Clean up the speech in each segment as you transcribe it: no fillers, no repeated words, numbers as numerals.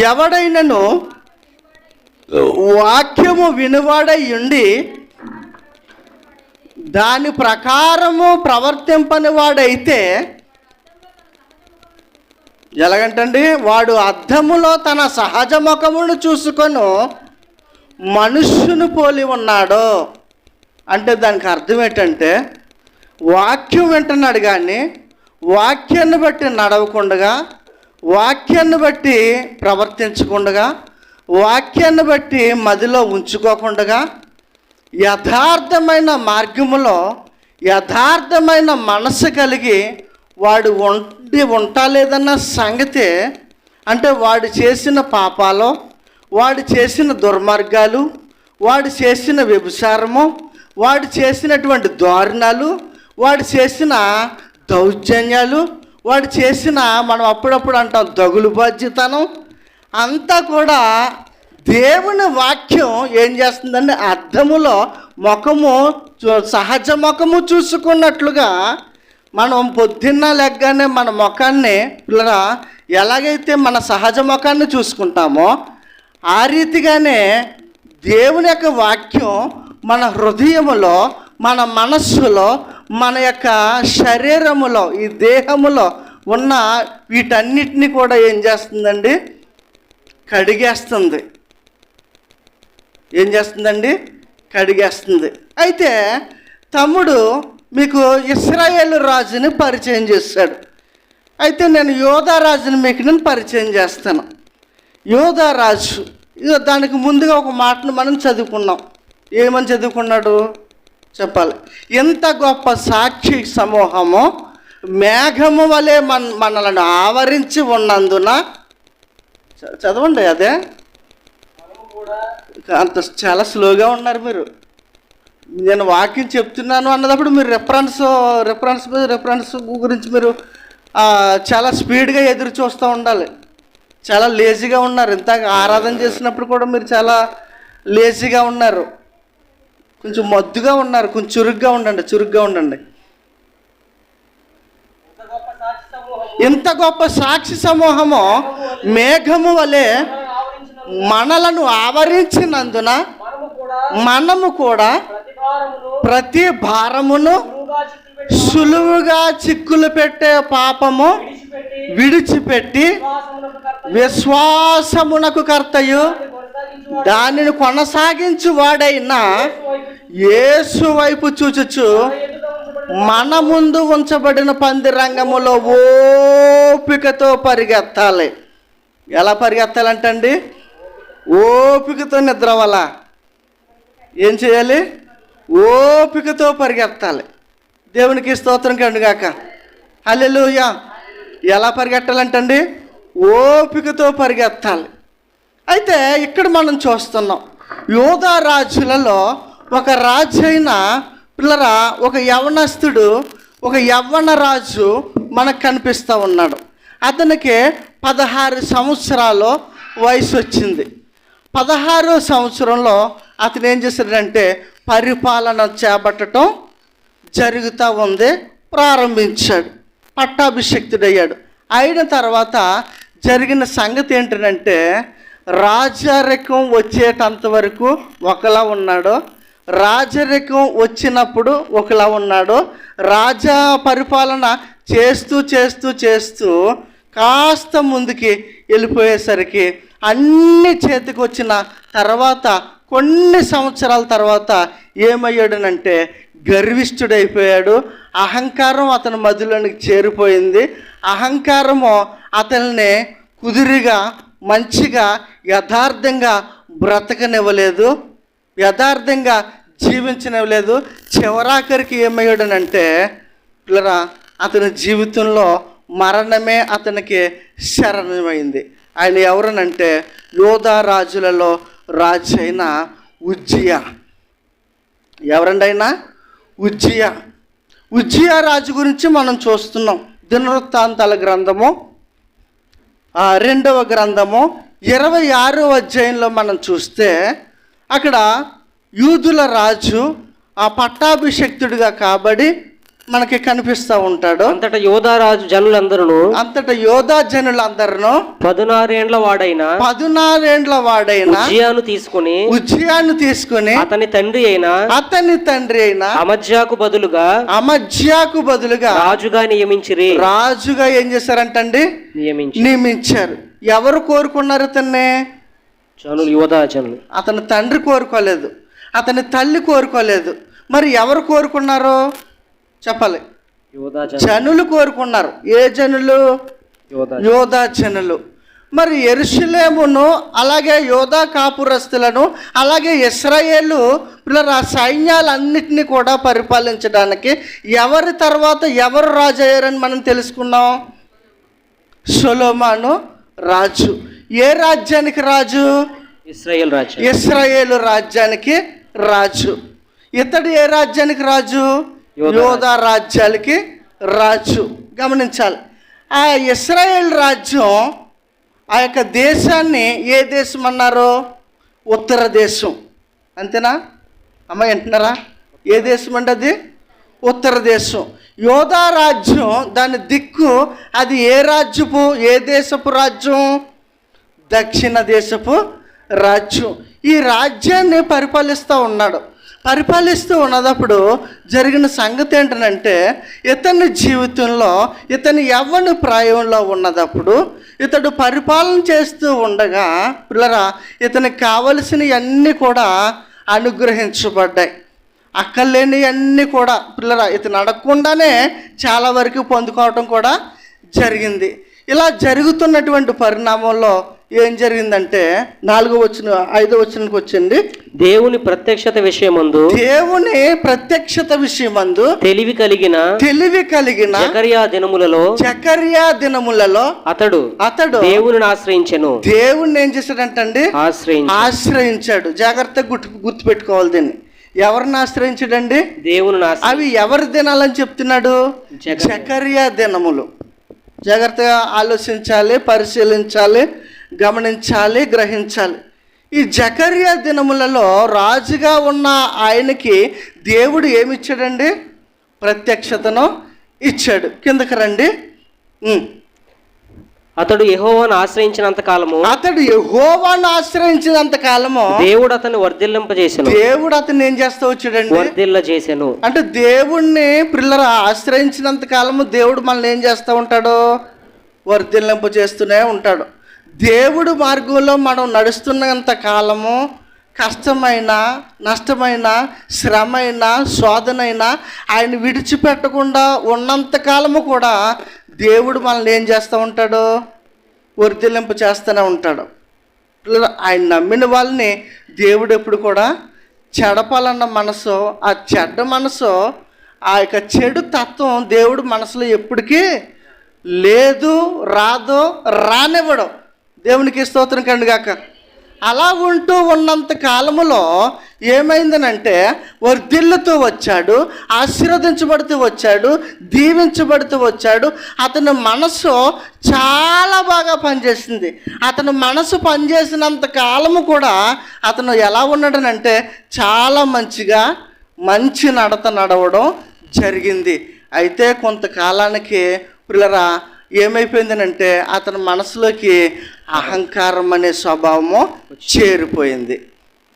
ఎవడైనను వాక్యము వినువాడై ఉండి దాని ప్రకారము ప్రవర్తింపని వాడైతే ఎలాగంటండి, వాడు అద్దములో తన సహజ ముఖమును చూసుకొని మనుష్యుని పోలి ఉన్నాడు. అంటే దానికి అర్థం ఏంటంటే, వాక్యం వింటున్నాడు కానీ వాక్యాన్ని బట్టి నడవకుండగా, వాక్యాన్ని బట్టి ప్రవర్తించకుండగా, వాక్యాన్ని బట్టి మదిలో ఉంచుకోకుండా, యథార్థమైన మార్గములో యథార్థమైన మనసు కలిగి వాడు ఉంటాలేదన్న సంగతి, అంటే వాడు చేసిన పాపాలు, వాడు చేసిన దుర్మార్గాలు, వాడు చేసిన వ్యభిచారము, వాడు చేసినటువంటి దారుణాలు, వాడు చేసిన దౌర్జన్యాలు, వాడు చేసిన, మనం అప్పుడప్పుడు అంటాం దగులు బాధ్యతనం, అంతా కూడా దేవుని వాక్యం ఏం చేస్తుందంటే అద్దములో ముఖము, సహజ ముఖము చూసుకున్నట్లుగా మనం పొద్దున్న లెగ్గానే మన ముఖాన్ని పిల్లరా ఎలాగైతే మన సహజ ముఖాన్ని చూసుకుంటామో ఆ రీతిగానే దేవుని యొక్క వాక్యం మన హృదయములో, మన మనస్సులో, మన యొక్క శరీరములో, ఈ దేహములో ఉన్న వీటన్నిటిని కూడా ఏం చేస్తుందండి, కడిగేస్తుంది. ఏం చేస్తుందండి, కడిగేస్తుంది. అయితే తమ్ముడు మీకు ఇశ్రాయేలు రాజుని పరిచయం చేశాడు. అయితే నేను యోధా రాజుని మీకు నేను పరిచయం చేస్తాను. యోధా రాజు, దానికి ముందుగా ఒక మాటను మనం చదువుకున్నాం. ఏమని చదువుకున్నాడు చెప్పాలి. ఎంత గొప్ప సాక్షి సమూహము మేఘము వలె మనలను ఆవరించి ఉన్నందున, చదవండి అదే, అంత చాలా స్లోగా ఉన్నారు మీరు. నేను వాక్యం చెప్తున్నాను అన్నదప్పుడు మీరు రెఫరెన్స్ గురించి మీరు చాలా స్పీడ్గా ఎదురు చూస్తూ ఉండాలి. చాలా లేజీగా ఉన్నారు. ఇంత ఆరాధన చేసినప్పుడు కూడా మీరు చాలా లేజీగా ఉన్నారు, కొంచెం మొద్దుగా ఉన్నారు. కొంచెం చురుగ్గా ఉండండి. ఇంత గొప్ప సాక్షి సమూహము మేఘము వలె మనలను ఆవరించినందున మనము కూడా ప్రతి భారమును సులువుగా చిక్కులు పెట్టే పాపము విడిచిపెట్టి విశ్వాసమునకు కర్తయు దానిని కొనసాగించు వాడైన యేసు వైపు చూచుచు మన ముందు ఉంచబడిన పందిరంగములో ఓపికతో పరిగెత్తాలి. ఎలా పరిగెత్తాలంటండి, ఓపికతో నిద్ర వల్ల ఏం చేయాలి, ఓపికతో పరిగెత్తాలి. దేవునికి స్తోత్రం కలుగుగాక. హల్లెలూయా. ఎలా పరిగెట్టాలంటండి, ఓపికతో పరిగెత్తాలి. అయితే ఇక్కడ మనం చూస్తున్నాం, యోధా రాజులలో ఒక రాజు అయిన పిల్లరా, ఒక యవ్వనస్తుడు, ఒక యవ్వన రాజు మనకు కనిపిస్తూ ఉన్నాడు. అతనికి 16 సంవత్సరాలు వయసు వచ్చింది. 16వ సంవత్సరంలో అతను ఏం చేశాడంటే పరిపాలన చేపట్టడం జరుగుతూ ఉంది. ప్రారంభించాడు, పట్టాభిషిక్తుడయ్యాడు. అయిన తర్వాత జరిగిన సంగతి ఏంటంటే, రాజరికం వచ్చేటంత వరకు ఒకలా ఉన్నాడు, రాజరికం వచ్చినప్పుడు ఒకలా ఉన్నాడు. రాజా పరిపాలన చేస్తూ కాస్త ముందుకి వెళ్ళిపోయేసరికి అన్ని చేతికి వచ్చిన తర్వాత కొన్ని సంవత్సరాల తర్వాత ఏమయ్యాడనంటే గర్విష్ఠుడైపోయాడు. అహంకారం అతని మధ్యలోనికి చేరిపోయింది. అహంకారము అతన్ని కుదురుగా, మంచిగా, యథార్థంగా బ్రతకనివ్వలేదు, యథార్థంగా జీవించనివ్వలేదు. చివరాఖరికి ఏమయ్యాడనంటే పిల్లరా, అతని జీవితంలో మరణమే అతనికి శరణమైంది. ఆయన ఎవరనంటే యోధా రాజులలో రాజు అయిన ఉజ్జియా. ఎవరండి ఆయన? ఉజ్జియా రాజు గురించి మనం చూస్తున్నాం. దినవృత్తాంతాల గ్రంథము 2వ గ్రంథము 26వ అధ్యాయంలో మనం చూస్తే అక్కడ యూదుల రాజు ఆ పట్టాభిషిక్తుడిగా కాబడి మనకి కనిపిస్తూ ఉంటాడు. అంతటా యోధారాజు జనులందరూ 16 ఏండ్ల వాడైన ఉజ్జియాను తీసుకుని అతని తండ్రి అయిన అమజ్యాకు బదులుగా రాజుగా ఏం చేశారంటండి? నియమించారు. ఎవరు కోరుకున్నారు అతన్ని? యోధా జనులు. అతని తండ్రి కోరుకోలేదు, అతని తల్లి కోరుకోలేదు. మరి ఎవరు కోరుకున్నారు చెప్పాలి? జనులు కోరుకున్నారు. ఏ జనులు? యోధా జనులు. మరి యెరూషలేమును అలాగే యోధా కాపురస్తులను అలాగే ఇశ్రాయేలు పిల్లల సైన్యాలన్నిటినీ కూడా పరిపాలించడానికి ఎవరి తర్వాత ఎవరు రాజు అయ్యారని మనం తెలుసుకున్నాం. సొలొమోను రాజు. ఏ రాజ్యానికి రాజు? ఇశ్రాయేలు రాజ్యానికి రాజు. ఇతడు ఏ రాజ్యానికి రాజు? యోధా రాజ్యాలకి రాజు. గమనించాలి, ఆ ఇశ్రాయేల్ రాజ్యం ఆ యొక్క దేశాన్ని ఏ దేశం అన్నారు? ఉత్తర దేశం. అంతేనా అమ్మ? వింటున్నారా? ఏ దేశం అంటే అది ఉత్తర దేశం. యోధా రాజ్యం దాని దిక్కు అది ఏ దేశపు రాజ్యం? దక్షిణ దేశపు రాజ్యం. ఈ రాజ్యాన్ని పరిపాలిస్తూ ఉన్నప్పుడు జరిగిన సంగతి ఏంటంటే, ఇతని జీవితంలో ఇతని యవ్వన ప్రాయంలో ఉన్నప్పుడు ఇతడు పరిపాలన చేస్తూ ఉండగా పిల్లరా ఇతనికి కావలసినవన్నీ కూడా అనుగ్రహించబడ్డాయి. అక్కర్లేనివన్నీ కూడా పిల్లరా ఇతను అడగకుండానే చాలా వరకు పొందుకోవటం కూడా జరిగింది. ఇలా జరుగుతున్నటువంటి పరిణామంలో ఏం జరిగిందంటే 5వ వచనానికి వచ్చింది. దేవుని ప్రత్యక్షత విషయమందు తెలివి కలిగిన జకర్యా దినములలో అతడు దేవుని ఆశ్రయించెను. దేవుణ్ణి ఏం చేశాడంటండి? ఆశ్రయించాడు. జాగ్రత్తగా గుర్తు పెట్టుకోవాలి దీన్ని. ఎవరిని ఆశ్రయించాడండి? దేవుని. అవి ఎవరి దినాలని చెప్తున్నాడు? జకర్యా దినములు. జాగ్రత్తగా ఆలోచించాలి, పరిశీలించాలి, గమనించాలి, గ్రహించాలి. ఈ జకర్యా దినములలో రాజుగా ఉన్న ఆయనకి దేవుడు ఏమిచ్చాడండి? ప్రత్యక్షతను ఇచ్చాడు. కిందకి రండి. అతడు యెహోవాను ఆశ్రయించినంత కాలము దేవుడు అతన్ని వర్ధిల్లింపజేసెను. దేవుడు అతన్ని ఏం చేస్తా వచ్చాడండి? వర్ధిల్లజేసెను. అంటే దేవుణ్ణి పిల్లల ఆశ్రయించినంత కాలము దేవుడు మనల్ని ఏం చేస్తూ ఉంటాడు? వర్ధిల్లింపజేస్తూనే ఉంటాడు. దేవుడు మార్గంలో మనం నడుస్తున్నంత కాలము కష్టమైన, నష్టమైన, శ్రమైన, శోధనైనా ఆయన విడిచిపెట్టకుండా ఉన్నంత కాలము కూడా దేవుడు మనల్ని ఏం చేస్తూ ఉంటాడు? వర్ధిల్లింప చేస్తూనే ఉంటాడు. ఆయన నమ్మిన వాళ్ళని దేవుడు ఎప్పుడు కూడా చెడపాలన్న మనసు, ఆ చెడ్డ మనసు, ఆ యొక్క చెడు తత్వం దేవుడు మనసులో ఎప్పటికీ లేదు, రాదో, రానివ్వడం. దేవునికి స్తోత్రం కండి గాక. అలా ఉంటూ ఉన్నంత కాలములో ఏమైందనంటే వర్ధిల్లుతూ వచ్చాడు, ఆశీర్వదించబడుతూ వచ్చాడు, దీవించబడుతూ వచ్చాడు. అతని మనసు చాలా బాగా పనిచేసింది. అతని మనసు పనిచేసినంత కాలము కూడా అతను ఎలా ఉన్నాడనంటే చాలా మంచిగా మంచి నడత నడవడం జరిగింది. అయితే కొంతకాలానికి పిల్లరా ఏమైపోయిందనంటే అతని మనసులోకి అహంకారం అనే స్వభావము చేరిపోయింది.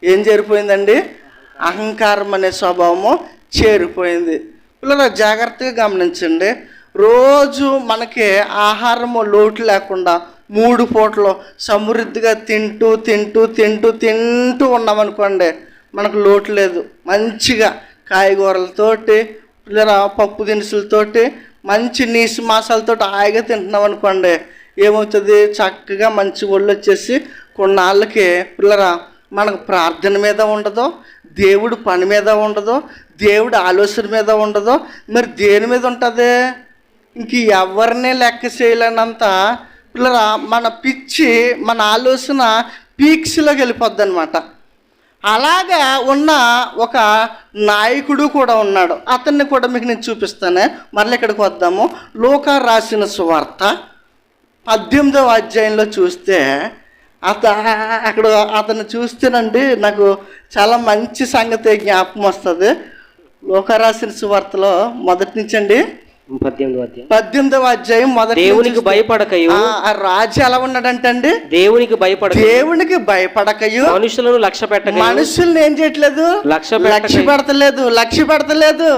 ఏం చేరిపోయిందండి? అహంకారం అనే స్వభావము చేరిపోయింది. పిల్లలు జాగ్రత్తగా గమనించండి. రోజు మనకి ఆహారము లోటు లేకుండా 3 పూటలు సమృద్ధిగా తింటూ ఉన్నామనుకోండి, మనకు లోటు లేదు. మంచిగా కాయగూరలతోటి పిల్లల పప్పు దినుసులతోటి మంచి నీసు మాసాలతో హాయిగా తింటున్నాం అనుకోండి, ఏమవుతుంది? చక్కగా మంచి ఒళ్ళు వచ్చేసి కొన్నాళ్ళకి పిల్లరా మనకు ప్రార్థన మీద ఉండదు, దేవుడు పని మీద ఉండదు, దేవుడు ఆలోచన మీద ఉండదు. మరి దేని మీద ఉంటుంది? ఇంక ఎవరినే లెక్క చేయలేనంత పిల్లరా మన పిచ్చి, మన ఆలోచన పీక్స్లోకి వెళ్ళిపోద్ది అనమాట. అలాగా ఉన్న ఒక నాయకుడు కూడా ఉన్నాడు. అతన్ని కూడా మీకు నేను చూపిస్తానే. మరలా ఇక్కడికి వద్దాము. లూకా రాసిన సువార్త 18వ అధ్యాయంలో చూస్తే అక్కడ అతను చూస్తేనండి నాకు చాలా మంచి సంగతి జ్ఞాపకం వస్తుంది. లూకా రాసిన సువార్తలో మొదటి నుంచి అండి 18వ అధ్యాయం మొదటి దేవునికి భయపడకయు. ఆ రాజు ఎలా ఉన్నాడంటే అండి, దేవునికి భయపడకయు మనుషులను లక్ష్య పెట్టక. మనుషుల్ని ఏం చేయట్లేదు, లక్ష్య పెడతలేదు.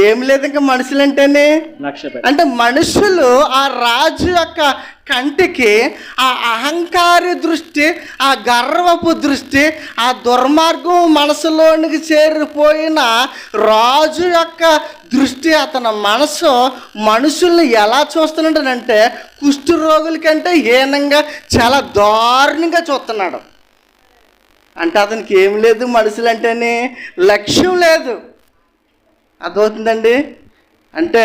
ఏం లేదు ఇంకా మనుషులు అంటేనే అంటే మనుషులు ఆ రాజు యొక్క కంటికి ఆ అహంకారి దృష్టి, ఆ గర్వపు దృష్టి, ఆ దుర్మార్గం మనసులోనికి చేరిపోయిన రాజు యొక్క దృష్టి, అతని మనసు మనుషుల్ని ఎలా చూస్తున్నాడంటే కుష్టు రోగుల కంటే హీనంగా చాలా దారుణంగా చూస్తున్నాడు. అంటే అతనికి ఏం లేదు, మనుషులు అంటేనే లక్ష్యం లేదు. అర్థమవుతుందండి? అంటే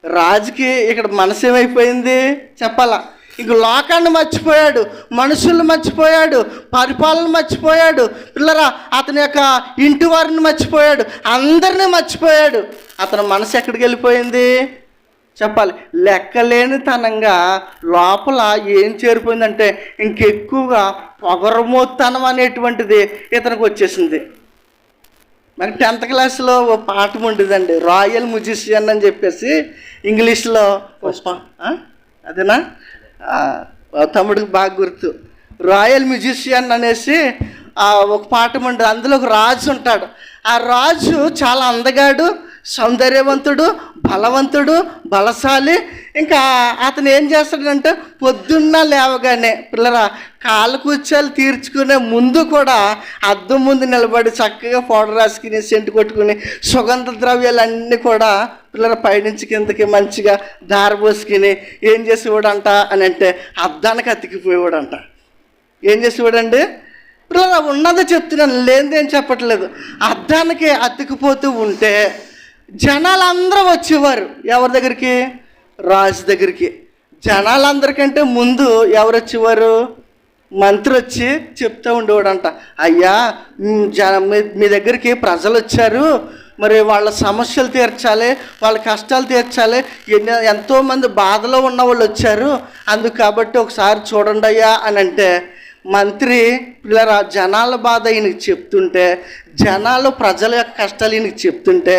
రాజుకి ఇక్కడ మనసు ఏమైపోయింది చెప్పాలా, ఇంక లోకాన్ని మర్చిపోయాడు, మనుషుల్ని మర్చిపోయాడు, పరిపాలన మర్చిపోయాడు, పిల్లరా అతని యొక్క ఇంటి వారిని మర్చిపోయాడు, అందరినీ మర్చిపోయాడు. అతని మనసు ఎక్కడికి వెళ్ళిపోయింది చెప్పాలి, లెక్కలేనితనంగా లోపల ఏం చేరిపోయిందంటే ఇంకెక్కువగా పొగరమోత్తనం అనేటువంటిది ఇతనికి వచ్చేసింది. మరి 10th క్లాస్లో ఓ పాఠం ఉండేదండి, రాయల్ మ్యూజిషియన్ అని చెప్పేసి ఇంగ్లీష్లో. అదేనా? తమ్ముడికి బాగా గుర్తు. రాయల్ మ్యూజిషియన్ అనేసి ఒక పాఠం ఉండేది. అందులో ఒక రాజు ఉంటాడు. ఆ రాజు చాలా అందగాడు, సౌందర్యవంతుడు, బలవంతుడు, బలశాలి. ఇంకా అతను ఏం చేస్తాడంటే పొద్దున్న లేవగానే పిల్లరా కాళ్ళు కూర్చోలు తీర్చుకునే ముందు కూడా అద్దం ముందు నిలబడి చక్కగా పౌడర్ రాసుకుని, సెంటు కొట్టుకుని, సుగంధ ద్రవ్యాలన్నీ కూడా పిల్లల పైనుంచి కిందకి మంచిగా దారబోసుకుని ఏం చేసేవాడంట అని అంటే అద్దానికి అతికిపోయేవాడంట. ఏం చేసేవాడండి పిల్లలు? ఉన్నది చెప్తున్నాను, లేనిదేం చెప్పట్లేదు. అద్దానికి అతికిపోతూ ఉంటే జనాలందరూ వచ్చేవారు ఎవరి దగ్గరికి, రాజు దగ్గరికి. జనాలందరికంటే ముందు ఎవరు వచ్చేవారు, మంత్రి వచ్చి చెప్తూ ఉండేవాడంట, అయ్యా మీ దగ్గరికి ప్రజలు వచ్చారు, మరి వాళ్ళ సమస్యలు తీర్చాలి, వాళ్ళ కష్టాలు తీర్చాలి, ఎంతోమంది బాధలో ఉన్న వాళ్ళు వచ్చారు, అందుకు కాబట్టి ఒకసారి చూడండి అయ్యా అని అంటే మంత్రి పిల్లరా జనాల బాధ ఈయనకి చెప్తుంటే, ప్రజల యొక్క కష్టాలు ఈయనకి చెప్తుంటే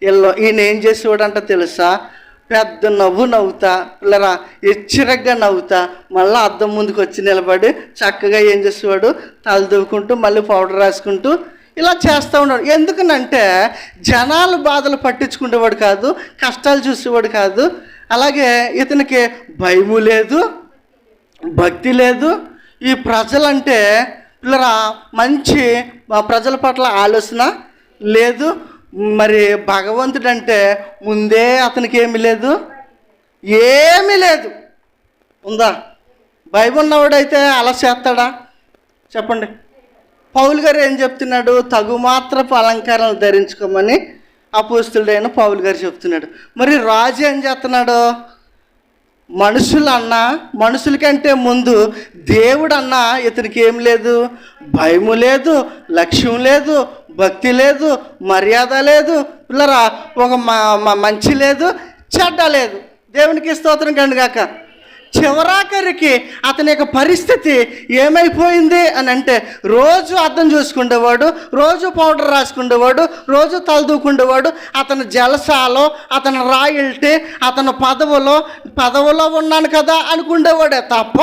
ఈయన ఏం చేసేవాడంట తెలుసా, పెద్ద నవ్వుతా పిల్లరా హెచ్చరికగా నవ్వుతా మళ్ళీ అద్దం ముందుకు వచ్చి నిలబడి చక్కగా ఏం చేసేవాడు, తల దువ్వుకుంటూ మళ్ళీ పౌడర్ రాసుకుంటూ ఇలా చేస్తూ ఉన్నాడు. ఎందుకనంటే జనాల బాధలు పట్టించుకునేవాడు కాదు, కష్టాలు చూసేవాడు కాదు. అలాగే ఇతనికి భయము లేదు, భక్తి లేదు. ఈ ప్రజలంటే పిల్లరా మంచి ప్రజల పట్ల ఆలోచన లేదు. మరి భగవంతుడు అంటే ముందే అతనికి ఏమీ లేదు, ఏమీ లేదు. ఉందా? బైబిల్ ఉన్నవాడైతే అలా చేస్తాడా చెప్పండి? పౌలు గారు ఏం చెప్తున్నాడు, తగుమాత్రపు అలంకారాలు ధరించుకోమని అపోస్తులుడైన పౌలు గారు చెప్తున్నాడు. మరి రాజు ఏం చేస్తున్నాడు, మనుషుల కంటే ముందు దేవుడు అన్నా ఇతనికి ఏం లేదు, భయము లేదు, లక్ష్యం లేదు, భక్తి లేదు, మర్యాద లేదు, పిల్లరా ఒక మంచి లేదు, చెడ్డ లేదు. దేవునికి స్తోత్రం కండుగాక. చివరాఖరికి అతని యొక్క పరిస్థితి ఏమైపోయింది అని అంటే రోజు అద్దం చూసుకునేవాడు, రోజు పౌడర్ రాసుకునేవాడు, రోజు తలదూకుండేవాడు. అతను జలసాలో, అతను రాయల్టీ, అతను పదవులో ఉన్నాను కదా అనుకునేవాడే తప్ప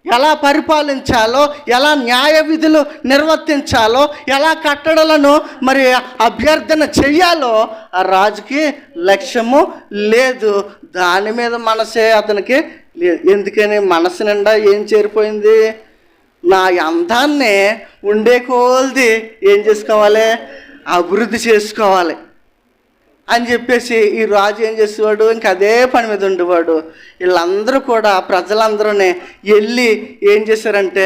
ఎలా పరిపాలించాలో, ఎలా న్యాయ విధులు నిర్వర్తించాలో, ఎలా కట్టడలను మరి అభ్యర్థన చెయ్యాలో ఆ రాజుకి లక్ష్యము లేదు. దాని మీద మనసే అతనికి లేదు. ఎందుకని మనసు నిండా ఏం చేరిపోయింది, నా అందాన్ని ఉండే కొలది ఏం చేసుకోవాలి, అభివృద్ధి చేసుకోవాలి అని చెప్పేసి ఈ రాజు ఏం చేసేవాడు, ఇంక అదే పని మీద ఉండేవాడు. వీళ్ళందరూ కూడా ప్రజలందరూనే వెళ్ళి ఏం చేశారంటే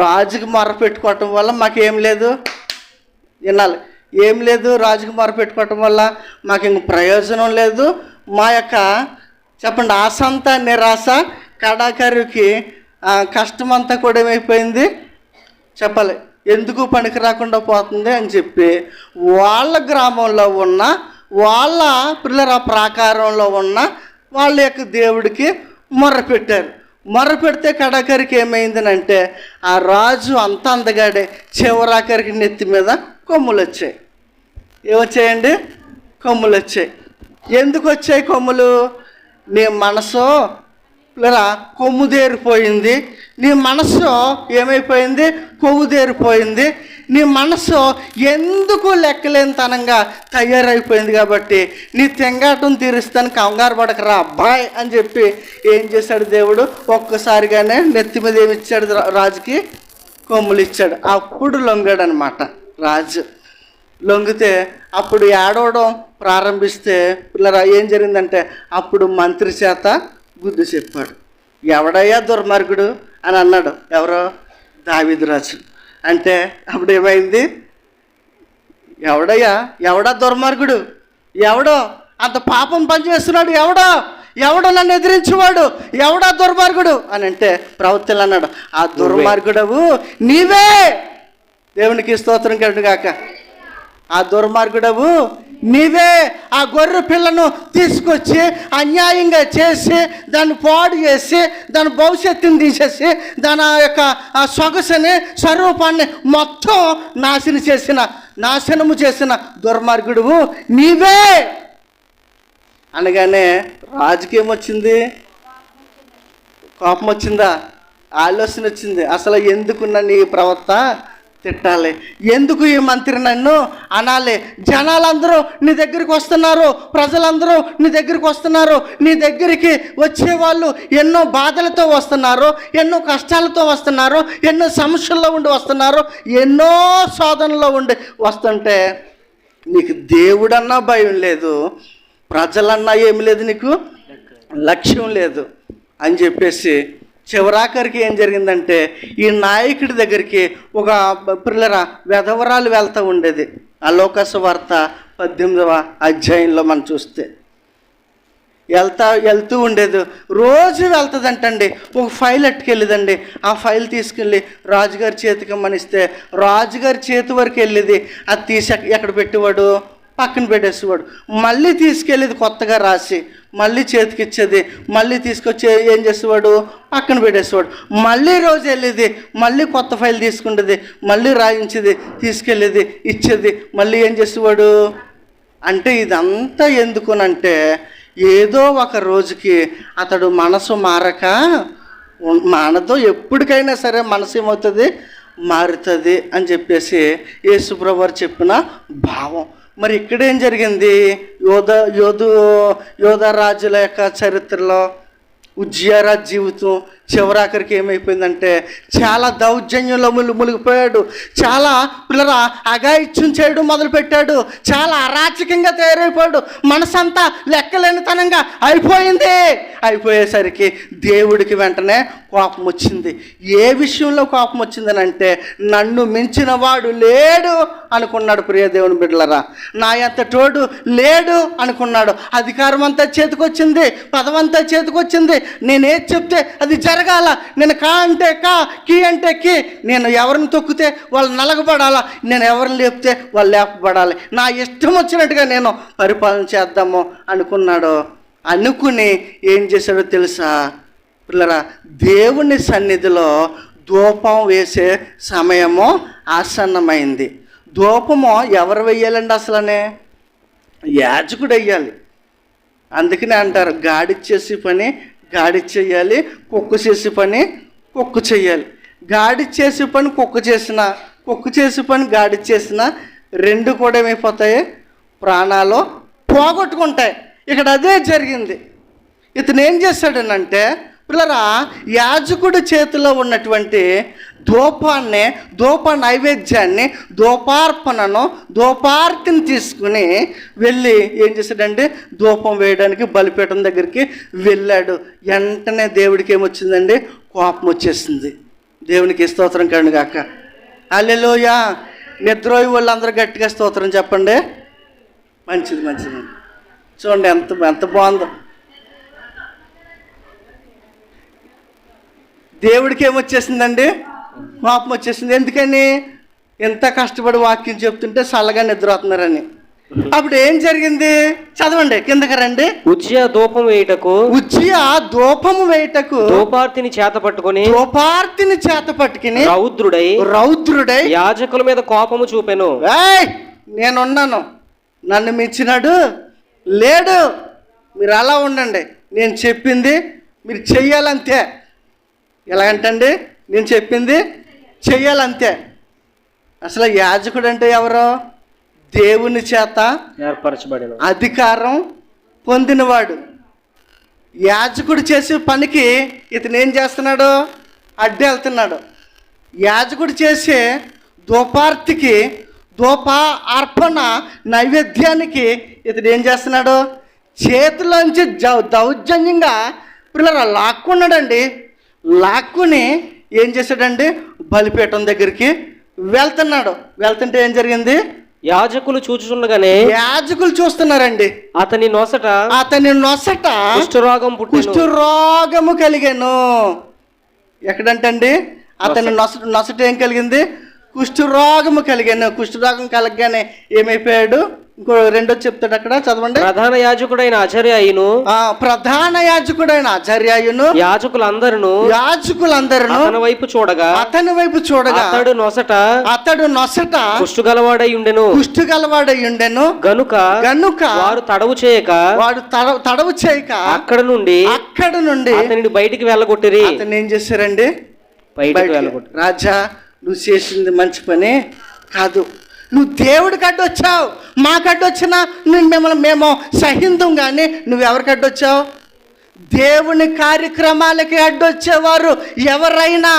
రాజుకి మొర్ర పెట్టుకోవటం వల్ల మాకేం లేదు, వినాలి, ఏం లేదు, రాజుకి మొర్ర పెట్టుకోవటం వల్ల మాకు ఇంక ప్రయోజనం లేదు. మా యొక్క చెప్పండి ఆశంతా నిరాశ, కడాకరికి కష్టమంతా కూడా ఏమైపోయింది చెప్పాలి, ఎందుకు పనికి రాకుండా పోతుంది అని చెప్పి వాళ్ళ గ్రామంలో ఉన్న, వాళ్ళ పిల్లల ప్రాకారంలో ఉన్న వాళ్ళ యొక్క దేవుడికి మొర్ర పెట్టారు. మొర్ర పెడితే కడాకరికి ఏమైందని అంటే ఆ రాజు అంత అందగాడే, చివరాఖరికి నెత్తి మీద కొమ్ములు వచ్చాయి. ఏమొచ్చాయండి? కొమ్ములు వచ్చాయి. ఎందుకు వచ్చాయి కొమ్ములు? నీ మనసు కొమ్ముదేరిపోయింది. నీ మనసు ఏమైపోయింది? కొవ్వుదేరిపోయింది. నీ మనసు ఎందుకు లెక్కలేనితనంగా తయారైపోయింది కాబట్టి నీ తెంగాటం తీరుస్తాను కంగారు పడకరా అబ్బాయి అని చెప్పి ఏం చేశాడు దేవుడు? ఒక్కసారిగానే నెత్తి మీద ఏమి ఇచ్చాడు? రాజుకి కొమ్ములు ఇచ్చాడు. అప్పుడు లొంగాడు అనమాట రాజు. లొంగితే అప్పుడు ఏడవడం ప్రారంభిస్తే పిల్లరా ఏం జరిగిందంటే అప్పుడు మంత్రి చేత బుద్ధి చెప్పాడు. ఎవడయ్యా దుర్మార్గుడు అని అన్నాడు. ఎవరో? దావీదు రాజు. అంటే అప్పుడు ఏమైంది? ఎవడా దుర్మార్గుడు? ఎవడో అంత పాపం పనిచేస్తున్నాడు? ఎవడో నన్ను ఎదిరించేవాడు? ఎవడా దుర్మార్గుడు అని అంటే ప్రవక్తలు అన్నాడు, ఆ దుర్మార్గుడవు నీవే. దేవునికి స్తోత్రం కలుగుగాక. ఆ దుర్మార్గుడవు నీవే. ఆ గొర్రె పిల్లను తీసుకొచ్చి అన్యాయంగా చేసి దాన్ని పాడు చేసి దాని భవిష్యత్తుని తీసేసి దాని యొక్క సొగసుని స్వరూపాన్ని మొత్తం నాశనము చేసిన దుర్మార్గుడువు నీవే అనగానే రాజుకి ఏమొచ్చింది? కోపం వచ్చిందా? ఆలోచన వచ్చింది. అసలు ఎందుకున్న నీ ప్రవర్త తిట్టాలి? ఎందుకు ఈ మంత్రి నన్ను అనాలి? జనాలందరూ నీ దగ్గరికి వస్తున్నారు, ప్రజలందరూ నీ దగ్గరికి వస్తున్నారు. నీ దగ్గరికి వచ్చేవాళ్ళు ఎన్నో బాధలతో వస్తున్నారు, ఎన్నో కష్టాలతో వస్తున్నారు, ఎన్నో సమస్యల్లో ఉండి వస్తున్నారు, ఎన్నో శోధనలో ఉండి వస్తుంటే నీకు దేవుడన్నా భయం లేదు, ప్రజలన్నా ఏమి లేదు, నీకు లక్ష్యం లేదు అని చెప్పేసి చివరాఖరికి ఏం జరిగిందంటే ఈ నాయకుడి దగ్గరికి ఒక పిల్లర వెధవరాలు వెళ్తూ ఉండేది. ఆ లోకాసు వార్త 18వ అధ్యాయంలో మనం చూస్తే వెళ్తూ ఉండేది. రోజు వెళ్తుందంటండి. ఒక ఫైల్ అట్టుకెళ్ళిదండి. ఆ ఫైల్ తీసుకెళ్ళి రాజుగారి చేతికి మనిస్తే రాజుగారి చేతి వరకు వెళ్ళేది. అది తీసి ఎక్కడ పెట్టేవాడు? పక్కన పెట్టేసేవాడు. మళ్ళీ తీసుకెళ్ళేది కొత్తగా రాసి మళ్ళీ చేతికి ఇచ్చేది. మళ్ళీ తీసుకొచ్చి ఏం చేసేవాడు? పక్కన పెట్టేసేవాడు. మళ్ళీ రోజు వెళ్ళేది, మళ్ళీ కొత్త ఫైల్ తీసుకుంటుంది, మళ్ళీ రాయించేది, తీసుకెళ్ళేది, ఇచ్చేది, మళ్ళీ ఏం చేసేవాడు అంటే ఇదంతా ఎందుకునంటే ఏదో ఒక రోజుకి అతడు మనసు మానదో, ఎప్పటికైనా సరే మనసు ఏమవుతుంది? మారుతుంది అని చెప్పేసి యేసుప్రభువు వారు చెప్పిన భావం. మరి ఇక్కడేం జరిగింది? యోధా రాజుల యొక్క చరిత్రలో ఉజ్జియారాజు జీవితం చివరాఖరికి ఏమైపోయిందంటే చాలా దౌర్జన్యంలో మునిగిపోయాడు. చాలా పిల్లల అఘాయిత్యం చేయడం మొదలుపెట్టాడు. చాలా అరాచకంగా తయారైపోయాడు. మనసంతా లెక్కలేనితనంగా అయిపోయేసరికి దేవుడికి వెంటనే కోపం వచ్చింది. ఏ విషయంలో కోపం వచ్చిందని అంటే నన్ను మించిన వాడు లేడు అనుకున్నాడు. ప్రియ దేవుని బిడ్డలరా, నా ఎంత తోడు లేడు అనుకున్నాడు. అధికారం అంతా చేతికొచ్చింది, పదవంతా చేతికొచ్చింది. నేనేది చెప్తే అది జరగాల. నేను కా అంటే కా, కీ అంటే కీ. నేను ఎవరిని తొక్కితే వాళ్ళు నలగబడాలా, నేను ఎవరిని లేపితే వాళ్ళు లేపబడాలి. నా ఇష్టం వచ్చినట్టుగా నేను పరిపాలన చేద్దాము అనుకున్నాడు. అనుకుని ఏం చేశాడో తెలుసా పిల్లరా? దేవుని సన్నిధిలో ధూపం వేసే సమయము ఆసన్నమైంది. ధూపము ఎవరు వెయ్యాలండి? అసలనే యాజకుడు వెయ్యాలి. అందుకనే అంటారు గాడిచ్చేసి పని గాడిచ్చేయాలి, కుక్క చేసి పని కుక్క చేయాలి. గాడిచ్చేసి పని కుక్క చేసి పని గాడిచ్చేసిన రెండు కూడా ఏమైపోతాయి? ప్రాణాలు పోగొట్టుకుంటాయి. ఇక్కడ అదే జరిగింది. ఇతను ఏం చేశాడనంటే పిల్లరా, యాజకుడి చేతిలో ఉన్నటువంటి ధూప నైవేద్యాన్ని, ధూపార్తిని తీసుకుని వెళ్ళి ఏం చేశాడంటే ధూపం వేయడానికి బలిపీఠం దగ్గరికి వెళ్ళాడు. వెంటనే దేవుడికి ఏమొచ్చిందండి? కోపం వచ్చేసింది. దేవునికి స్తోత్రం కలుగుగాక. హల్లెలూయా. నిద్రోయి వాళ్ళందరూ గట్టిగా స్తోత్రం చెప్పండి. మంచిది. చూడండి ఎంత బాగుందో. దేవుడికి ఏమొచ్చేసిందండి? కోపం వచ్చేసింది. ఎందుకని? ఎంత కష్టపడి వాక్యం చెప్తుంటే చల్లగా నిద్రపోతున్నారని. అప్పుడు ఏం జరిగింది? చదవండి, కిందకి రండి. ఉజ్జియా ధూపము వేయుటకు ధూపార్తిని చేత పట్టుకుని రౌద్రుడై యాజకుల మీద కోపము చూపెను. నేనున్నాను, నన్ను మించినాడు లేడు. మీరు అలా ఉండండి, నేను చెప్పింది మీరు చెయ్యాలంతే. ఎలాగంటండి? నేను చెప్పింది చెయ్యాలంతే. అసలు యాజకుడు అంటే ఎవరో? దేవుని చేత ఏర్పరచబడిన అధికారం పొందినవాడు. యాజకుడు చేసే పనికి ఇతను ఏం చేస్తున్నాడు? అడ్డు వెళ్తున్నాడు. యాజకుడు చేసే ధూపార్తికి, ధూప అర్పణ నైవేద్యానికి ఇతడు ఏం చేస్తున్నాడు? చేతిలోంచి దౌర్జన్యంగా పిల్లలు లాక్కున్నాడండి. లాక్కుని ఏం చేశాడండి? బలిపీఠం దగ్గరికి వెళ్తున్నాడు. వెళ్తుంటే ఏం జరిగింది? యాజకులు చూచుచుండగానే యాజకులు చూస్తున్నారండి. అతని నొసట కుష్ఠరోగం పుట్టెను. కుష్ఠరోగము కలిగాను. ఎక్కడంటండి? అతని నొసట ఏం కలిగింది? కుష్ఠరోగము కలిగాను. కుష్ఠరోగం కలగగానే ఏమైపోయాడు? ఇంకో రెండో చెప్తాడు అక్కడ, చదవండి. ప్రధాన యాజకుడైన అజర్యాయును, ప్రధాన యాజకుడైన అజర్యాయును, యాజకులందరూ అతని వైపు చూడగా అతడు నొసట కుష్ఠగలవాడై ఉండెను. గనుక వారు తడవు చేయక అక్కడ నుండి అతనిని బయటికి వెళ్ళగొట్టిరి. అతను ఏం చేశారండి? బయటికి వెళ్ళగొట్టారు. రాజా, నువ్వు చేసింది మంచి పని కాదు. నువ్వు దేవుడికి అడ్డొచ్చావు. మాకు అడ్డొచ్చినా మేము సహింతం. కానీ నువ్వెవరికి అడ్డొచ్చావు? దేవుని కార్యక్రమాలకి అడ్డొచ్చేవారు ఎవరైనా,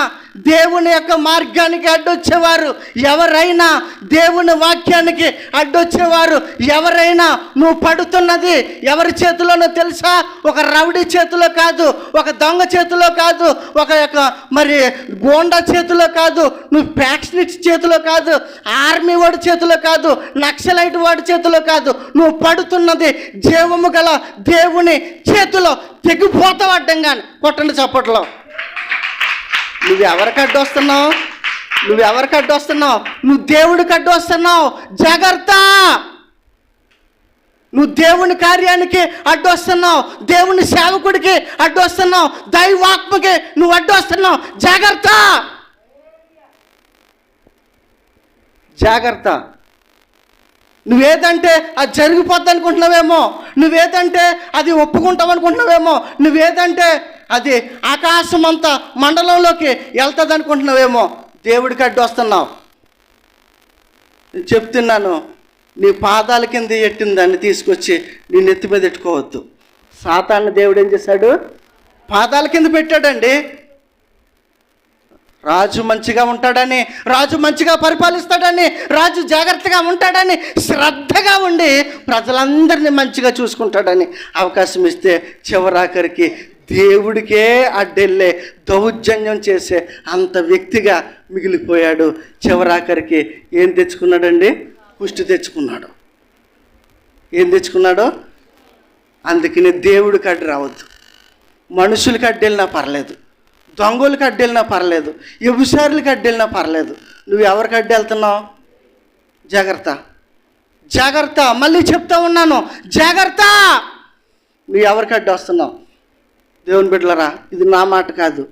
దేవుని యొక్క మార్గానికి అడ్డొచ్చేవారు ఎవరైనా, దేవుని వాక్యానికి అడ్డొచ్చేవారు ఎవరైనా, నువ్వు పడుతున్నది ఎవరి చేతిలోనో తెలుసా? ఒక రౌడీ చేతిలో కాదు, ఒక దొంగ చేతిలో కాదు, ఒక మరి గోండా చేతిలో కాదు, నువ్వు ప్యాక్స్నిట్స్ చేతిలో కాదు, ఆర్మీ వాడి చేతిలో కాదు, నక్సలైట్ వాడి చేతిలో కాదు. నువ్వు పడుతున్నది జీవము గల దేవుని చేతిలో. తెగిపోతావు అడ్డంగాని. కొట్టండి చప్పట్లో. నువ్వెవరికి అడ్డొస్తున్నావు? నువ్వు దేవుడికి అడ్డొస్తున్నావు. జాగ్రత్త. నువ్వు దేవుని కార్యానికి అడ్డొస్తున్నావు, దేవుని సేవకుడికి అడ్డొస్తున్నావు, దైవాత్మకి నువ్వు అడ్డొస్తున్నావు. జాగ్రత్త. నువ్వేదంటే అది జరిగిపోద్ది అనుకుంటున్నావేమో, నువ్వేదంటే అది ఒప్పుకుంటావు అనుకుంటున్నావేమో, నువ్వేదంటే అది ఆకాశం అంతా మండలంలోకి వెళ్తుంది అనుకుంటున్నావేమో. దేవుడికి అడ్డు వస్తున్నావు. నేను చెప్తున్నాను, నీ పాదాల కింద ఎట్టిన దాన్ని తీసుకొచ్చి నీ నెత్తి మీద ఎట్టుకోవద్దు. సాతాను దేవుడు ఏం చేశాడు? పాదాల కింద పెట్టాడండి. రాజు మంచిగా ఉంటాడని, రాజు మంచిగా పరిపాలిస్తాడని, రాజు జాగ్రత్తగా ఉంటాడని, శ్రద్ధగా ఉండి ప్రజలందరినీ మంచిగా చూసుకుంటాడని అవకాశం ఇస్తే చివరాఖరికి దేవుడికే అడ్డెళ్ళే దౌర్జన్యం చేసే అంత వ్యక్తిగా మిగిలిపోయాడు. చివరాఖరికి ఏం తెచ్చుకున్నాడండి? కుష్టి తెచ్చుకున్నాడు. ఏం తెచ్చుకున్నాడు? అందుకని దేవుడికి అడ్డు రావద్దు. మనుషులకి అడ్డెళ్ళినా పర్లేదు, దొంగలకి అడ్డెళ్ళినా పర్లేదు, వ్యభిచారులకి అడ్డెళ్ళినా పర్లేదు. నువ్వు ఎవరికి అడ్డు వెళ్తున్నావు? జాగ్రత్త. మళ్ళీ చెప్తా ఉన్నాను, జాగ్రత్త. నువ్వు ఎవరికి అడ్డు వస్తున్నావు? దేవుని బిడ్డలరా, ఇది నా మాట కాదు.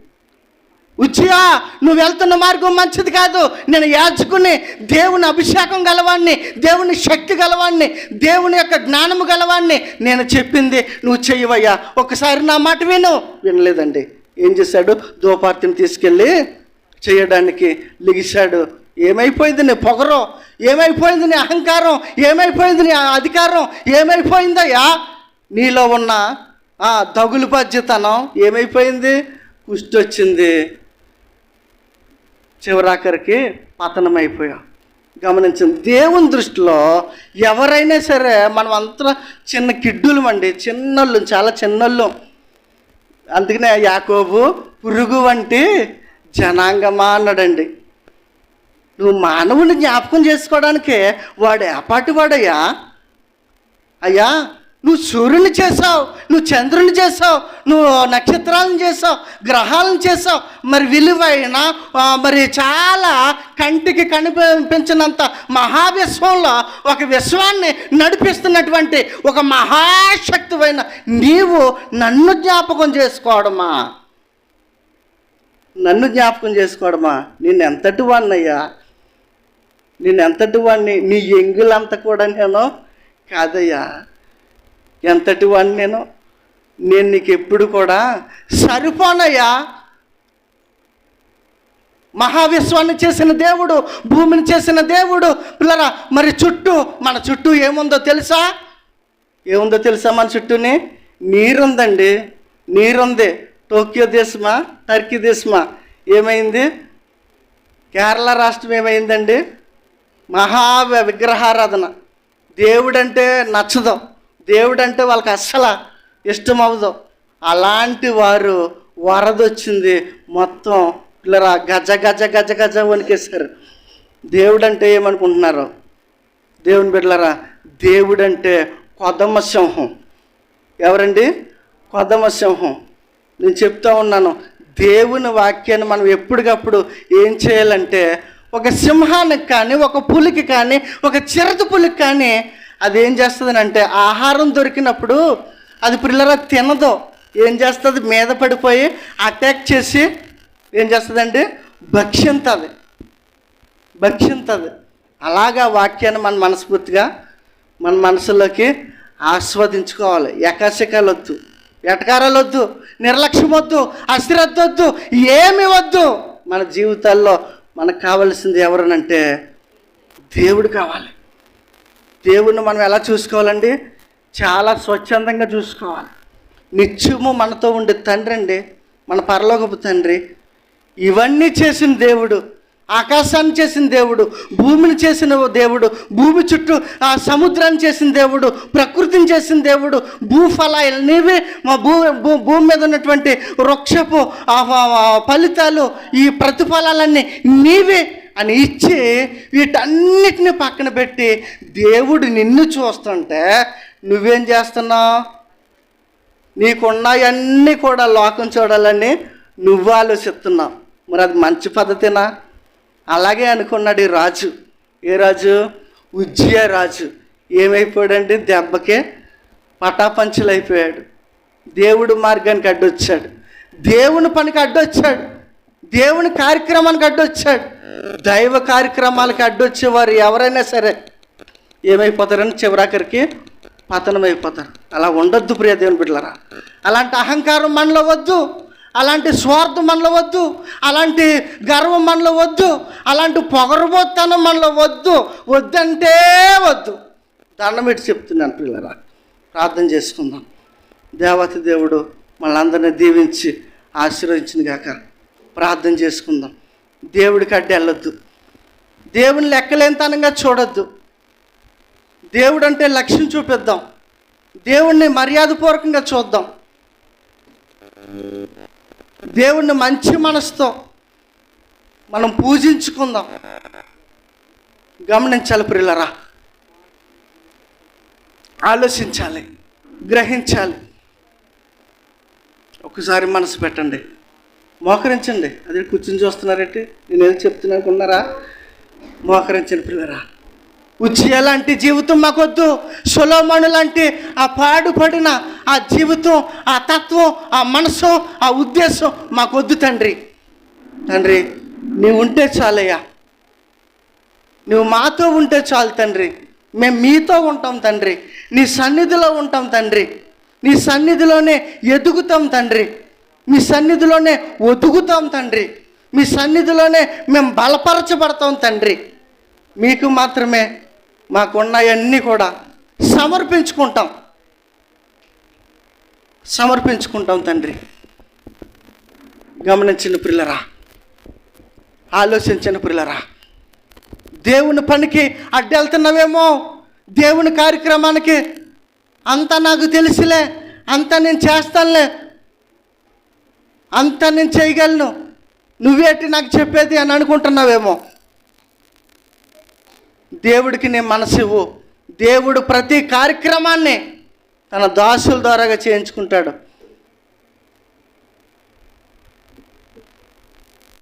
ఉచియా, నువ్వు వెళ్తున్న మార్గం మంచిది కాదు. నేను యాజకుని, దేవుని అభిషేకం గలవాణ్ణి, దేవుని శక్తి గలవాణ్ణి, దేవుని యొక్క జ్ఞానము గలవాణ్ణి. నేను చెప్పింది నువ్వు చెయ్యవయ్యా, ఒకసారి నా మాట వినలేదండి. ఏం చేశాడు? ధూపార్తిని తీసుకెళ్ళి చేయడానికి లెగిశాడు. ఏమైపోయింది నీ పొగరు? ఏమైపోయింది నీ అహంకారం? ఏమైపోయింది నీ అధికారం? ఏమైపోయిందయ్యా నీలో ఉన్న దగులు బాధ్యతనం? ఏమైపోయింది? కుష్టి వచ్చింది. చివరాఖరికి పతనమైపోయాం. గమనించండి, దేవుని దృష్టిలో ఎవరైనా సరే మనం అంతా చిన్న కిడ్డులం అండి, చిన్నోళ్ళు, చాలా చిన్నోళ్ళు. అందుకనే యాకోబు పురుగు వంటి జనాంగమా అన్నాడండి. నువ్వు మానవుని జ్ఞాపకం చేసుకోవడానికే వాడు ఏపాటి వాడయ్యా. అయ్యా, నువ్వు సూర్యుని చేసావు, నువ్వు చంద్రుని చేసావు, నువ్వు నక్షత్రాలను చేసావు, గ్రహాలను చేసావు. మరి విలువైన, మరి చాలా కంటికి కనిపించినంత మహావిశ్వంలో ఒక విశ్వాన్ని నడిపిస్తున్నటువంటి ఒక మహాశక్తివైన నీవు నన్ను జ్ఞాపకం చేసుకోవడమా? నిన్నెంతటి వాడినయ్యా, నీ ఎంగులంతా కూడా నేను కాదయ్యా, ఎంతటి వాడిని నేను నీకు ఎప్పుడు కూడా సరిపోనయ్యా. మహావిశ్వాన్ని చేసిన దేవుడు, భూమిని చేసిన దేవుడు. పిల్లరా, మరి మన చుట్టూ ఏముందో తెలుసా? మన చుట్టూని నీరుందండి, నీరుంది. టోక్యో దేశమా, టర్కీ దేశమా, ఏమైంది? కేరళ రాష్ట్రం ఏమైందండి? మహా విగ్రహారాధన. దేవుడంటే నచ్చదు, దేవుడంటే వాళ్ళకి అస్సలు ఇష్టం అవ్వదు. అలాంటి వారు వరదొచ్చింది, మొత్తం పిల్లరా గజ గజ గజ గజ వణికేశారు. దేవుడంటే ఏమనుకుంటున్నారు? దేవుని బిడ్డలారా, దేవుడంటే కొదమ సింహం. ఎవరండి? కొదమ సింహం. నేను చెప్తా ఉన్నాను, దేవుని వాక్యాన్ని మనం ఎప్పటికప్పుడు ఏం చేయాలంటే, ఒక సింహానికి కానీ, ఒక పులికి కానీ, ఒక చిరుత పులికి కానీ అది ఏం చేస్తుంది అంటే, ఆహారం దొరికినప్పుడు అది పిల్లరా తినదు. ఏం చేస్తుంది? మీద పడిపోయి అటాక్ చేసి ఏం చేస్తుందండి? భక్షింతుంది. అలాగా వాక్యాన్ని మన మనస్ఫూర్తిగా మన మనసులోకి ఆస్వాదించుకోవాలి. ఎకాశకాలు వద్దు, ఎటకారాలు వద్దు, నిర్లక్ష్యం వద్దు, అశ్రద్ధ వద్దు, ఏమి వద్దు. మన జీవితాల్లో మనకు కావలసింది ఎవరనంటే దేవుడు కావాలి. దేవుణ్ణి మనం ఎలా చూసుకోవాలండి? చాలా స్వచ్ఛందంగా చూసుకోవాలి. నిత్యము మనతో ఉండే తండ్రి అండి, మన పరలోకపు తండ్రి. ఇవన్నీ చేసిన దేవుడు, ఆకాశాన్ని చేసిన దేవుడు, భూమిని చేసిన దేవుడు, భూమి చుట్టూ ఆ సముద్రాన్ని చేసిన దేవుడు, ప్రకృతిని చేసిన దేవుడు, భూఫలాలు నీవే, మా భూమి మీద ఉన్నటువంటి వృక్షపు ఫలితాలు, ఈ ప్రతిఫలాలన్నీ నీవే అని ఇచ్చి వీటన్నిటిని పక్కన పెట్టి దేవుడు నిన్ను చూస్తుంటే నువ్వేం చేస్తున్నావు? నీకున్నాయన్నీ కూడా లోకం చూడాలని నువ్వు ఆలోచిస్తున్నావు. మరి అది మంచి పద్ధతేనా? అలాగే అనుకున్నాడు ఈ రాజు. ఏ రాజు? ఉజ్జియా రాజు. ఏమైపోయాడండి? దెబ్బకే పటాపంచులైపోయాడు. దేవుడు మార్గానికి అడ్డొచ్చాడు, దేవుని పనికి అడ్డొచ్చాడు, దేవుని కార్యక్రమానికి అడ్డొచ్చాడు. దైవ కార్యక్రమాలకు అడ్డొచ్చేవారు ఎవరైనా సరే ఏమైపోతారని చివరాఖరికి పతనం అయిపోతారు. అలా ఉండొద్దు ప్రియ దేవుని బిడ్డలారా. అలాంటి అహంకారం మనలో వద్దు, అలాంటి స్వార్థం మనలో వద్దు, అలాంటి గర్వం మనలో వద్దు, అలాంటి పొగరబోత్తనం మనలో వద్దంటే వద్దు. దండం పెట్టి చెప్తున్నాను పిల్లరా. ప్రార్థన చేసుకుందాం. దేవతి దేవుడు మనందరినీ దీవించి ఆశీర్వదించింది గాక. ప్రార్థన చేసుకుందాం. దేవుడికి అడ్డు వెళ్ళొద్దు, దేవుని లెక్కలేనితనంగా చూడొద్దు. దేవుడు అంటే లక్ష్యం చూపిద్దాం, దేవుణ్ణి మర్యాదపూర్వకంగా చూద్దాం, దేవుణ్ణి మంచి మనసుతో మనం పూజించుకుందాం. గమనించాలి ప్రియులరా, ఆలోచించాలి, గ్రహించాలి. ఒకసారి మనసు పెట్టండి, మోకరించండి. అదే కూర్చుని చూస్తున్నారంటే నేను ఏదో చెప్తున్నానుకున్నారా? మోకరించండి ప్రియులరా. ఉజ్జియా లాంటి జీవితం మాకొద్దు. సొలొమోను లాంటి ఆ పాడుపడిన ఆ జీవితం, ఆ తత్వం, ఆ మనసు, ఆ ఉద్దేశం మాకొద్దు తండ్రి. తండ్రి నీవు ఉంటే చాలయ్యా, నువ్వు మాతో ఉంటే చాలు తండ్రి. మేము మీతో ఉంటాం తండ్రి, నీ సన్నిధిలో ఉంటాం తండ్రి, నీ సన్నిధిలోనే ఎదుగుతాం తండ్రి, మీ సన్నిధిలోనే ఒదుగుతాం తండ్రి, మీ సన్నిధిలోనే మేము బలపరచబడతాం తండ్రి. మీకు మాత్రమే మాకున్నాయన్నీ కూడా సమర్పించుకుంటాం తండ్రి. గమనించిన ప్రియులరా, ఆలోచించిన ప్రియులరా. దేవుని పనికి అడ్డెళ్తున్నావేమో, దేవుని కార్యక్రమానికి అంతా నాకు తెలుసులే, అంతా నేను చేస్తానులే, అంతా నేను చేయగలను, నువ్వేటి నాకు చెప్పేది అని అనుకుంటున్నావేమో. దేవుడికి నీ మనసు ఇవ్వు. దేవుడు ప్రతి కార్యక్రమాన్ని తన దాసుల ద్వారాగా చేయించుకుంటాడు.